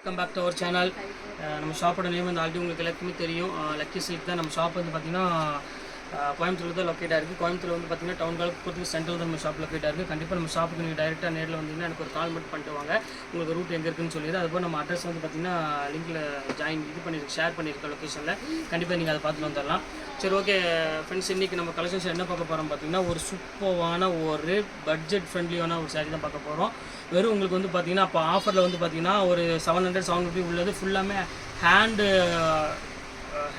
Welcome back to our channel. நம்ம ஷாப்போட name வந்து ஆல்ரெடி உங்களுக்கு எல்லாருக்குமே தெரியும். லக்கி சில்க் தான். நம்ம ஷாப் வந்து பார்த்திங்கன்னா கோயம்புத்தூர் தான் லொக்கேட்டாக இருக்குது. கோயம்புத்தூர் வந்து பார்த்திங்கன்னா டவுன் காலத்துக்கு சென்ட்ரல் தான் நம்ம ஷாப் லொக்கேட்டாக இருக்குது. கண்டிப்பாக நம்ம ஷாப்புக்கு நீங்கள் டைரெக்டாக நேரில் வந்தீங்கன்னா எனக்கு ஒரு கால் மட்டும் பண்ணிட்டு வாங்க. உங்களுக்கு ரூட் எங்கே இருக்குன்னு சொல்லிடுது. அதுபோல் நம்ம அட்ரஸ் வந்து பார்த்திங்கன்னா லிங்கில் ஷேர் பண்ணியிருக்க லொக்கேஷனில் கண்டிப்பாக நீங்கள் அதை பார்த்துட்டு வந்துடலாம். சரி, ஓகே ஃப்ரெண்ட்ஸ், இன்றைக்கி நம்ம கலெக்ஷன்ஸ் என்ன பார்க்க போகிறோம் பார்த்திங்கன்னா ஒரு சூப்பரான ஒரு பட்ஜெட் ஃப்ரெண்ட்லியான ஒரு சாரீ தான் பார்க்க போகிறோம். வெறும் உங்களுக்கு வந்து பார்த்திங்கன்னா அப்போ ஆஃபரில் வந்து பார்த்திங்கன்னா ஒரு 700-750 உள்ளது ஃபுல்லாமே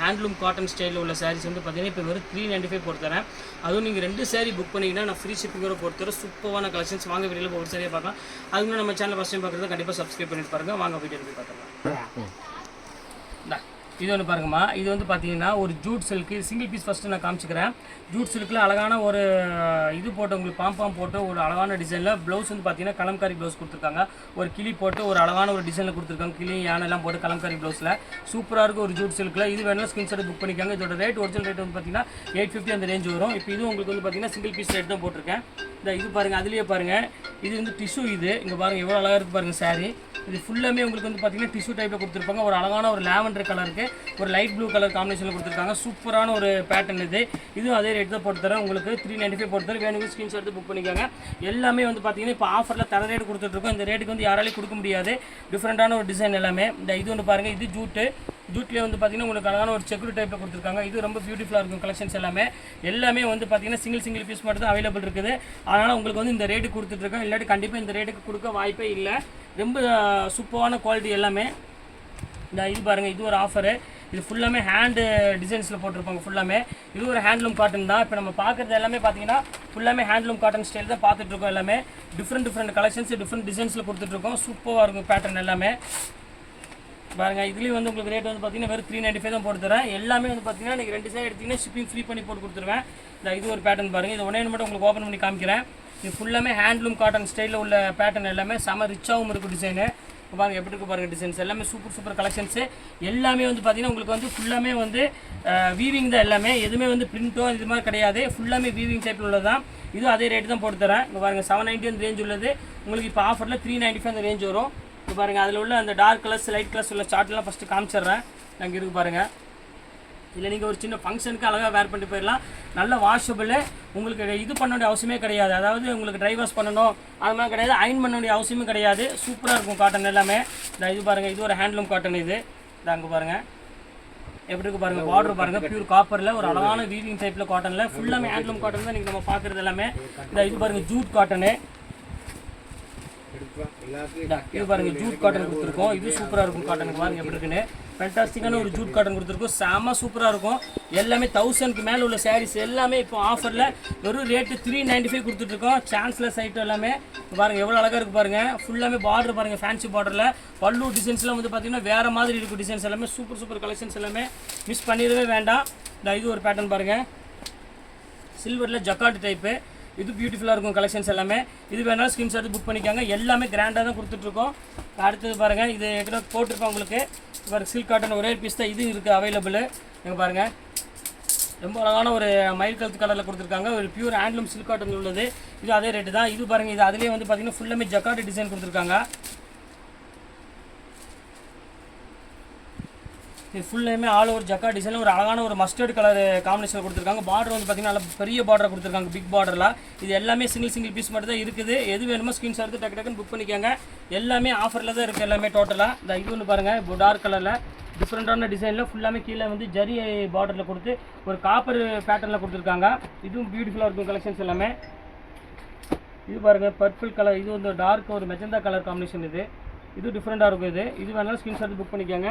ஹேண்ட்லூம் காட்டன் ஸ்டைலில் உள்ள சாரீஸ் வந்து பார்த்திங்கன்னா இப்போ வெறும் 395 போட்டு தரேன். அதுவும் நீங்கள் 2 சாரீ புக் பண்ணிங்கன்னா நான் ஃப்ரீ ஷிப்பிங்கோட போட்டு தரேன். சூப்பரான கலெக்ஷன்ஸ். வாங்க வீடியோவில் ஒரு சாரியாக பார்க்கலாம். அதுக்கு நம்ம சேனல் ஃபஸ்ட் டைம் பார்க்குறது கண்டிப்பாக சப்ஸ்கிரைப் பண்ணிட்டு பாருங்கள். வாங்க வீடியோ போய் பார்க்கலாம். இது ஒன்று பாருங்கம்மா, இது வந்து பார்த்தீங்கன்னா ஒரு jute silk single piece first நான் காமிச்சிக்கிறேன். ஜூட் சில்கில் அழகான ஒரு இது போட்டு உங்களுக்கு பாம்பாம் போட்டு ஒரு அழகான டிசைனில் ப்ளவுஸ் வந்து பார்த்தீங்கன்னா கலம்காரி ப்ளவுஸ் கொடுத்துருக்காங்க. ஒரு கிளி போட்டு ஒரு அழகான ஒரு டிசைனில் கொடுத்துருக்காங்க. கிளி யானைலாம் போட்டு கலம்காரி ப்ளவுஸில் சூப்பராக இருக்கும் ஒரு ஜூட் சில்கில். இது வேணாலும் ஸ்கிரீன்ஷாட் புக் பண்ணிக்காங்க. இதோட ரேட் ஒரிஜினல் ரேட் வந்து பார்த்தீங்கன்னா 850 அந்த ரேஞ்ச் வரும். இப்போ இது உங்களுக்கு வந்து பார்த்தீங்கன்னா சிங்கிள் பீஸ் ரேட் தான் போட்டிருக்கேன். இது பாருங்கள், அதுலேயே பாருங்கள், இது வந்து டிஷ்யூ. இது இங்கே பாருங்கள் எவ்வளோ அழகாக இருக்குது பாருங்கள் சாரீ. இது ஃபுல்லாமே உங்களுக்கு வந்து பார்த்தீங்கன்னா டிஷ்யூ டைப்பில் கொடுத்துருப்பாங்க. ஒரு அழகான ஒரு லாவெண்டர் கலருக்கு ஒரு லைட் ப்ளூ கலர் காம்பினேஷனில் கொடுத்துருக்காங்க. சூப்பரான ஒரு பேட்டர்ன் இது. இதுவும் அதே ரேட் தான் போட்டு தரேன். உங்களுக்கு 395 போட்டு தரேன். வேணுங்க ஸ்க்ரீன்ஷாட் எடுத்து புக் பண்ணிக்கோங்க. எல்லாமே வந்து பார்த்தீங்கன்னா இப்போ ஆஃபரில் தர ரேட் கொடுத்துட்ருக்கோம். இந்த ரேட்டுக்கு வந்து யாராலையும் கொடுக்க முடியாது. டிஃப்ரெண்ட்டான ஒரு டிசைன் எல்லாமே. இது ஒன்று பாருங்கள், இது ஜூட்லேயே வந்து பார்த்தீங்கன்னா உங்களுக்கு அழகான ஒரு செக்குடு டைப்பில் கொடுத்துருக்காங்க. இது ரொம்ப பியூட்டிஃபுல்லாக இருக்கும் கலெக்ஷன்ஸ் எல்லாமே வந்து பார்த்தீங்கன்னா சிங்கிள் பீஸ் மட்டும் தான் அவைலபிள் இருக்குது. அதனால் உங்களுக்கு வந்து இந்த ரேட்டு கொடுத்துட்ருக்கோம். இல்லாட்டி கண்டிப்பாக இந்த ரேட்டுக்கு கொடுக்க வாய்ப்பே இல்லை. ரொம்ப சூப்பரான குவாலிட்டி எல்லாமே. இது பாருங்கள், இது ஒரு ஆஃபரு. இது ஃபுல்லாமே ஹேண்டு டிசைன்ஸில் போட்டிருப்பாங்க. ஃபுல்லாமே இது ஒரு ஹேண்ட்லூம் காட்டன் தான். இப்போ நம்ம பார்க்குறது எல்லாமே பார்த்தீங்கன்னா ஃபுல்லாமே ஹேண்ட்லூம் காட்டன் ஸ்டைல் தான் பார்த்துட்ருக்கோம். எல்லாமே டிஃப்ரெண்ட் கலெக்ஷன்ஸ் டிஃப்ரெண்ட் டிசைன்ஸில் கொடுத்துட்ருக்கோம். சூப்பராக இருக்கும் பேட்டர்ன் எல்லாமே. பாருங்கள், இதுலேயும் வந்து உங்களுக்கு ரேட் வந்து பார்த்தீங்கன்னா வெறும் 395 தான் போட்டு தரேன். எல்லாமே வந்து பார்த்தீங்கன்னா நீங்கள் 2 சாரி எடுத்திங்கன்னா ஷிப்பிங் ஃப்ரீ பண்ணி போட்டு கொடுத்துருவேன். இது ஒரு பேட்டர்ன் பாருங்கள். இது ஒன்றே மட்டும் உங்களுக்கு ஓப்பன் பண்ணி காமிக்கிறேன். இது ஃபுல்லாமே ஹேண்ட்லூம் காட்டன் ஸ்டைலில் உள்ள பேட்டர்ன் எல்லாமே செம ரிச்சாகவும் இருக்கும் டிசைனு. பாருங்கள் எப்படி இருக்கு பாருங்கள் டிசைன்ஸ் எல்லாமே சூப்பர் கலெக்ஷன்ஸு. எல்லாமே வந்து பார்த்தீங்கன்னா உங்களுக்கு வந்து ஃபுல்லாமே வந்து வீவிங் தான். எல்லாமே எதுவுமே வந்து பிரிண்ட்டோ இது மாதிரி கிடையாது. ஃபுல்லாமே வீவிங் டைப்பில் உள்ளது தான். இதுவும் அதே ரேட்டு தான் போட்டு தரேன். இப்போ பாருங்கள் 790 அந்த ரேஞ்ச் உள்ளது. உங்களுக்கு இப்போ ஆஃபரில் 395 அந்த ரேஞ்ச் வரும். இப்போ பாருங்கள், அதில் உள்ள அந்த டார்க் கலர்ஸ் லைட் கலர்ஸ் உள்ள சார்ட்லாம் ஃபஸ்ட்டு காமிச்சிட்றேன். நாங்கள் இருக்கு பாருங்கள். இல்லை நீங்கள் ஒரு சின்ன ஃபங்க்ஷனுக்கு அழகாக வேர் பண்ணிட்டு போயிடலாம். நல்ல வாஷபிள். உங்களுக்கு இது பண்ண வேண்டிய அவசியமே கிடையாது. அதாவது உங்களுக்கு ட்ரை வாஷ் பண்ணணும் அது மாதிரி கிடையாது. அயன் பண்ண வேண்டிய அவசியமே கிடையாது. சூப்பராக இருக்கும் காட்டன் எல்லாமே. இது பாருங்கள், இது ஒரு ஹேண்ட்லூம் காட்டன். இது அங்கே பாருங்கள் எப்படி இருக்குது பாருங்கள். பார்டர் பாருங்கள், பியூர் காப்பரில் ஒரு அழகான வீவிங் டைப்பில் காட்டனில் ஃபுல்லாமே ஹேண்ட்லூம் காட்டன் தான் நீங்கள் நம்ம பார்க்குறது எல்லாமே. இது பாருங்கள் ஜூட் காட்டனு. இது பாருங்கள் ஜூட் காட்டன் கொடுத்துருக்கோம். இது சூப்பராக இருக்கும் காட்டன். பாருங்கள் எப்படி இருக்குன்னு. ஃபேண்டாஸ்டிக்கான ஒரு ஜூட் காட்டன் கொடுத்துருக்கோம். செம்ம சூப்பராக இருக்கும். எல்லாமே 1000க்கு மேலே உள்ள சாரீஸ் எல்லாமே இப்போ ஆஃபரில் வெறும் ரேட்டு 395 கொடுத்துட்ருக்கோம். சான்ஸ்லெஸ் ஐட்டம் எல்லாமே. பாருங்கள் எவ்வளோ அழகாக இருக்குது பாருங்கள். ஃபுல்லாமே பார்டர் பாருங்கள், ஃபேன்சி பார்டரில் பல்லு டிசைன்ஸ்லாம் வந்து பார்த்திங்கன்னா வேறு மாதிரி இருக்கும் டிசைன்ஸ் எல்லாமே. சூப்பர் கலெக்ஷன்ஸ் எல்லாமே மிஸ் பண்ணிடவே வேண்டாம். இது ஒரு பேட்டர்ன் பாருங்கள், சில்வரில் ஜக்கார்ட் டைப்பு. இது பியூட்டிஃபுல்லாக இருக்கும் கலெக்ஷன்ஸ் எல்லாமே. இது வேணாலும் ஸ்க்ரீன்ஷாட் புக் பண்ணிக்காங்க. எல்லாமே கிராண்டாக தான் கொடுத்துட்ருக்கோம். அடுத்தது பாருங்கள், இது ஏற்கனவே போட்டிருப்போம் உங்களுக்கு. இப்போ சில்க் காட்டன் ஒரே பீஸ் தான் இது இருக்குது அவைலபிள். நீங்கள் பாருங்கள் ரொம்ப அழகான ஒரு மயில் கழுத்து கலரில் கொடுத்துருக்காங்க. ஒரு பியூர் ஹேண்ட்லூம் சில்க் காட்டன் உள்ளது. இது அதே ரேட்டு தான். இது பாருங்கள், இது அதிலே வந்து பார்த்திங்கன்னா ஃபுல்லாமே ஜக்கார்ட் டிசைன் கொடுத்துருக்காங்க. இது ஃபுல்லாமே ஆல் ஓவர் ஜக்கா டிசைனில் ஒரு அழகான ஒரு மஸ்டர்ட் கலர் காம்பினேஷன் கொடுத்துருக்காங்க. பார்டர் வந்து பார்த்திங்கன்னா நல்ல பெரிய பார்டர் கொடுத்துருக்காங்க, பிக் பார்டரில். இது எல்லாமே சிங்கிள் பீஸ் மட்டும் தான் இருக்குது. எது வேணுமோ ஸ்க்ரீன்ஷாட் எடுத்து டக்குன்னு புக் பண்ணிக்கோங்க. எல்லாமே ஆஃபரில் தான் இருக்குது எல்லாமே டோட்டலாக. இது ஒன்று பாருங்கள், இப்போ டார்க் கலரில் டிஃப்ரெண்ட்டான டிசைனில் ஃபுல்லாமே கீழே வந்து ஜரி பார்டரில் கொடுத்து ஒரு காப்பர் பேட்டர்னில் கொடுத்துருக்காங்க. இதுவும் பியூட்டிஃபுல்லாக இருக்கும் கலெக்ஷன்ஸ் எல்லாமே. இது பாருங்கள் பர்பிள் கலர். இது வந்து டார்க் ஒரு மெஜந்தா கலர் காம்பினேஷன். இது டிஃப்ரெண்ட்டாக இருக்கும். இது வேணாலும் ஸ்க்ரீன்ஷாட் புக் பண்ணிக்கோங்க.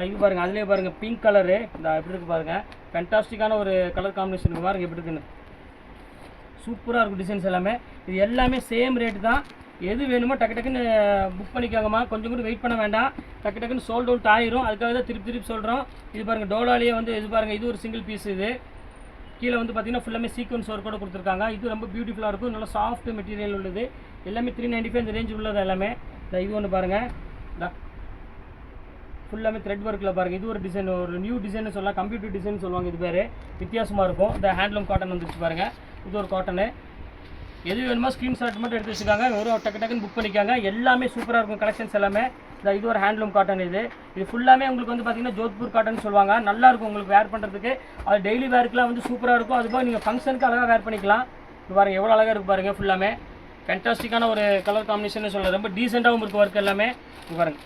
இது பாருங்கள், அதிலே பாருங்கள் பிங்க் கலரு. எப்படி இருக்குது பாருங்கள், ஃபேண்டாஸ்டிக்கான ஒரு கலர் காம்பினேஷன் பாருங்கள் எப்படி இருக்குன்னு. சூப்பராக இருக்கும் டிசைன்ஸ் எல்லாமே. இது எல்லாமே சேம் ரேட்டு தான். எது வேணுமோ டக்குன்னு புக் பண்ணிக்கோங்கம்மா. கொஞ்சம் கூட வெயிட் பண்ண வேண்டாம். டக்குன்னு சோல்ட் அவுட் ஆயிரும். அதுக்காக தான் திருப்பி சொல்கிறோம். இது பாருங்கள் டோலாலேயே வந்து இது பாருங்கள், இது ஒரு சிங்கிள் பீஸ். இது கீழே வந்து பார்த்திங்கன்னா ஃபுல்லாமே சீக்வன்ஸ் ஒர்க் கூட கொடுத்துருக்காங்க. இது ரொம்ப பியூட்டிஃபுல்லாக இருக்கும். நல்லா சாஃப்ட் மெட்டீரியல் உள்ளது. எல்லாமே 395 இந்த ரேஞ்ச் உள்ளது எல்லாமே. இது ஒன்று பாருங்கள், ஃபுல்லாமே த்ரெட் ஒர்க்கில் பாருங்கள். இது ஒரு டிசைன், ஒரு நியூ டிசைன் சொல்லலாம், கம்ப்யூட்டர் டிசைன் சொல்லுவாங்க. இது பேர் வித்தியாசமாக இருக்கும். இந்த ஹேண்ட்லூம் காட்டன் வந்துச்சு பாருங்கள். இது ஒரு காட்டனு. எது வேணுமோ ஸ்க்ரீன்ஷாட் மட்டும் எடுத்து வச்சுக்காங்க, வெறும் டக்கு டக்குன்னு புக் பண்ணிக்காங்க. எல்லாமே சூப்பராக இருக்கும் கலெக்ஷன்ஸ் எல்லாமே. இது ஒரு ஹேண்ட்லூம் காட்டன். இது ஃபுல்லாமே உங்களுக்கு வந்து பார்த்தீங்கன்னா ஜோத்பூர் காட்டன் சொல்லுவாங்க. நல்லாயிருக்கும் உங்களுக்கு வேர் பண்ணுறதுக்கு. அது டெய்லி வேர்க்குலாம் வந்து சூப்பராக இருக்கும். அதுபோல் நீங்கள் ஃபங்க்ஷனுக்கு அழகாக வேர் பண்ணிக்கலாம். இது பாருங்கள் எவ்வளோ அழகாக இருக்குது பாருங்கள். ஃபுல்லாமே ஃபேன்டாஸ்டிக்கான ஒரு கலர் காம்பினேஷன் சொல்லலாம். ரொம்ப டீசெண்டாகவும் இருக்குது ஒர்க் எல்லாமே. இது பாருங்கள்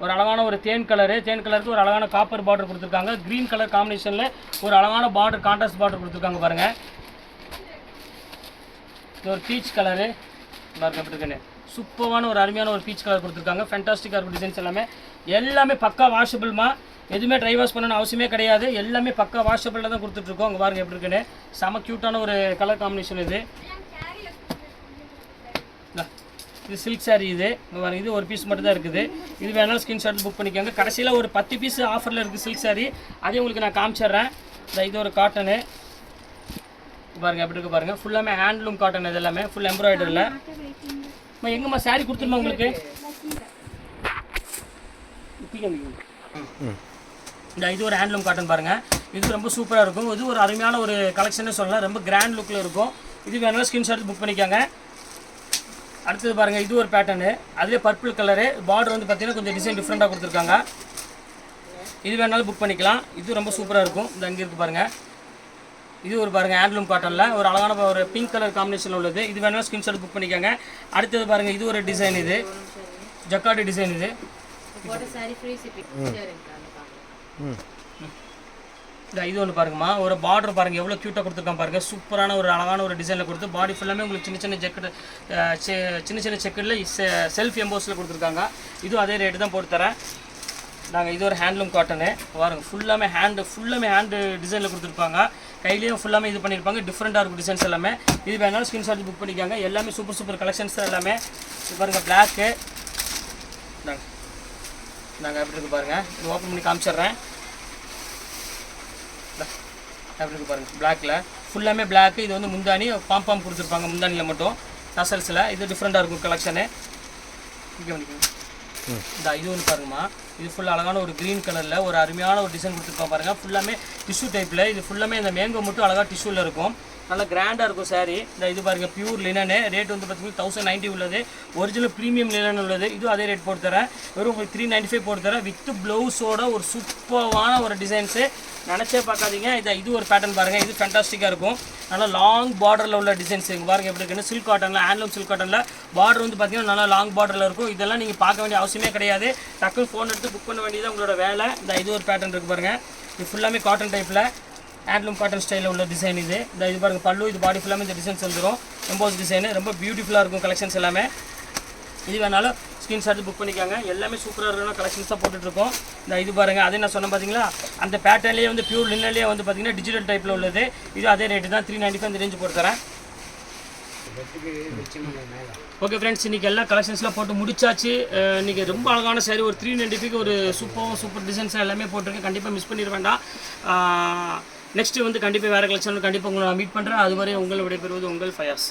ஒரு அழகான ஒரு தேன் கலருக்கு ஒரு அழகான காப்பர் பார்டர் கொடுத்துருக்காங்க. க்ரீன் கலர் காம்பினேஷனில் ஒரு அழகான பார்டர் கான்ட்ராஸ்ட் பார்டர் கொடுத்துருக்காங்க பாருங்கள். இது ஒரு பீச் கலரு பாருங்க எப்படி இருக்குன்னு. சூப்பரான ஒரு அருமையான ஒரு பீச் கலர் கொடுத்துருக்காங்க. ஃபேன்டாஸ்டிக்காக இருக்கும் டிசைன்ஸ் எல்லாமே பக்கா வாஷபிள்மா. எதுவுமே ட்ரை வாஷ் பண்ணணும் அவசியமே கிடையாது. எல்லாமே பக்கா வாஷபிளில் தான் கொடுத்துட்ருக்கோம். அங்கே பாருங்கள் எப்படி இருக்குன்னு. செம க்யூட்டான ஒரு கலர் காம்பினேஷன் இது சில்க் சாரீ. இது பாருங்கள் இது ஒரு பீஸ் மட்டும் தான் இருக்குது. இது வேணாலும் ஸ்க்ரீன்ஷாட் புக் பண்ணிக்கோங்க. கடைசியில் ஒரு 10 பீஸ் ஆஃபரில் இருக்குது சில்க் சாரீ. அதையும் உங்களுக்கு நான் காமிச்சிட்றேன். இது ஒரு காட்டனு பாருங்கள் எப்படி இருக்குது பாருங்கள். ஃபுல்லாமே ஹேண்ட்லூம் காட்டன். இது எல்லாமே ஃபுல் எம்ப்ராய்டரியில். எங்கம்மா சாரீ கொடுத்துருமா உங்களுக்கு? இது ஒரு ஹேண்ட்லூம் காட்டன் பாருங்கள். இது ரொம்ப சூப்பராக இருக்கும். இது ஒரு அருமையான ஒரு கலெக்ஷன்னு சொல்லலாம். ரொம்ப கிராண்ட் லுக்கில் இருக்கும். இது வேணாலும் ஸ்க்ரீன்ஷாட் புக் பண்ணிக்கோங்க. அடுத்தது பாருங்கள் இது ஒரு பேட்டர்னு. அதுவே பர்பிள் கலரு. பார்டர் வந்து பார்த்தீங்கன்னா கொஞ்சம் டிசைன் டிஃப்ரெண்ட்டாக கொடுத்துருக்காங்க. இது வேணாலும் புக் பண்ணிக்கலாம். இது ரொம்ப சூப்பராக இருக்கும். இது அங்கே இருக்குது பாருங்கள். இது ஒரு பாருங்கள் ஹேண்ட்லூம் காட்டனில் ஒரு அழகான ஒரு பிங்க் கலர் காம்பினேஷன் உள்ளது. இது வேணாலும் ஸ்க்ரீன்ஷாட் புக் பண்ணிக்கோங்க. அடுத்தது பாருங்கள் இது ஒரு டிசைன். இது ஜக்கார்டு டிசைன். இது ஒன்று பாருங்கம்மா. ஒரு பார்டர் பாருங்கள் எவ்வளோ க்யூட்டாக கொடுத்துருக்கான் பாருங்கள். சூப்பரான ஒரு அழகான ஒரு டிசைனில் கொடுத்து பாடி ஃபுல்லாமே உங்களுக்கு சின்ன சின்ன செக்கடில் செல்ஃப் எம்போஸில் கொடுத்துருக்காங்க. இதுவும் அதே ரேட்டு தான் போட்டு தரேன் நாங்கள். இது ஒரு ஹேண்ட்லூம் காட்டனு பாருங்கள். ஃபுல்லாமே ஹேண்டு டிசைனில் கொடுத்துருப்பாங்க. கையிலையும் ஃபுல்லாமே இது பண்ணியிருப்பாங்க. டிஃப்ரெண்ட்டாக இருக்கும் டிசைன்ஸ் எல்லாமே. இது வேணாலும் ஸ்க்ரீன்ஷாட் புக் பண்ணிக்காங்க. எல்லாமே சூப்பர் கலெக்ஷன்ஸ் தான் எல்லாமே. இது பாருங்கள் பிளாக்கு. நாங்கள் எப்படி இருக்குது பாருங்கள். இது ஓப்பன் பண்ணி காமிச்சிட்றேன். எப்படி இருக்குது பாருங்கள். பிளாக்கில் ஃபுல்லாமே பிளாக்கு. இது வந்து முந்தானி பாம் கொடுத்துருப்பாங்க முந்தானியில் மட்டும் டசல்ஸில். இது டிஃப்ரெண்ட்டாக இருக்கும் கலெக்ஷனு. இது ஒன்று பாருங்கம்மா. இது ஃபுல்லாக அழகான ஒரு க்ரீன் கலரில் ஒரு அருமையான ஒரு டிசைன் கொடுத்துருக்கோம் பாருங்கள். ஃபுல்லாமே டிஷ்யூ டைப்பில். இது ஃபுல்லாமே இந்த மேங்கோ மட்டும் அழகாக டிஷ்யூவில் இருக்கும். நல்லா கிராண்டாக இருக்கும் சாரீ. இது பாருங்கள் பியூர் லினனு. ரேட் வந்து பார்த்தீங்கன்னா 1090 உள்ளது. ஒரிஜினல் ப்ரீமியம் லினன் உள்ளது. இது அதே ரேட் போட்டு தரேன். வெறும் உங்களுக்கு 395 போட்டு தரேன். வித் ப்ளவுஸோட ஒரு சூப்பரான ஒரு டிசைன்ஸு நினச்சே பார்க்காதீங்க. இது ஒரு பேட்டர்ன் பாருங்கள். இது ஃபேன்டாஸ்டிக்காக இருக்கும். நல்லா லாங் பார்டரில் உள்ள டிசைன்ஸ் இங்கே பாருங்கள் எப்படி இருக்குன்னு. சில்க் காட்டனில் ஹேண்ட்லூம் சில்க் காட்டனில் பார்டர் வந்து பார்த்தீங்கன்னா நல்லா லாங் பார்டரில் இருக்கும். இதெல்லாம் நீங்கள் பார்க்க வேண்டிய அவசியமே கிடையாது. டக்குன்னு ஃபோன் எடுத்து புக் பண்ண வேண்டியது உங்களோட வேலை. இது ஒரு பேட்டர்ன் இருக்குது பாருங்கள். இது ஃபுல்லாமே காட்டன் டைப்பில் ஹேண்ட்லூம் காட்டன் ஸ்டைலில் உள்ள டிசைன். இது பாருங்கள் பல்லு. இது பாடி ஃபுல்லாமே இந்த டிசைன்ஸ் வந்துடும். எம்போஸ் டிசைனு ரொம்ப பியூட்டிஃபுல்லாக இருக்கும் கலெக்ஷன்ஸ் எல்லாமே. இது வேணாலும் ஸ்க்ரீன்ஷாட் புக் பண்ணிக்காங்க. எல்லாமே சூப்பராக இருக்கிற கலெக்ஷன்ஸ் தான் போட்டுட்ருக்கோம். இது பாருங்கள். அதே நான் சொன்னேன் பார்த்தீங்களா, அந்த பேட்டர்ன்லேயே வந்து பியூர் லினன்லேயே வந்து பார்த்தீங்கன்னா டிஜிட்டல் டைப்பில் உள்ளது. இது அதே ரேட்டு தான் 395 இந்த ரேஞ்சு போட்டு தரேன். ஓகே ஃப்ரெண்ட்ஸ், இன்றைக்கி எல்லா கலெக்ஷன்ஸ்லாம் போட்டு முடிச்சாச்சு. இன்றைக்கி ரொம்ப அழகான சாரி ஒரு 395க்கு ஒரு சூப்பர் டிசைன்ஸ் எல்லாமே போட்டிருக்கேன். கண்டிப்பாக மிஸ் பண்ணிட வேண்டாம். நெக்ஸ்ட்டு வந்து கண்டிப்பாக வேறு கலெக்ஷன் கண்டிப்பாக உங்களை நான் மீட் பண்ணுறேன். அதுவரை உங்களை விடைபெறுவது உங்கள் ஃபயாஸ்.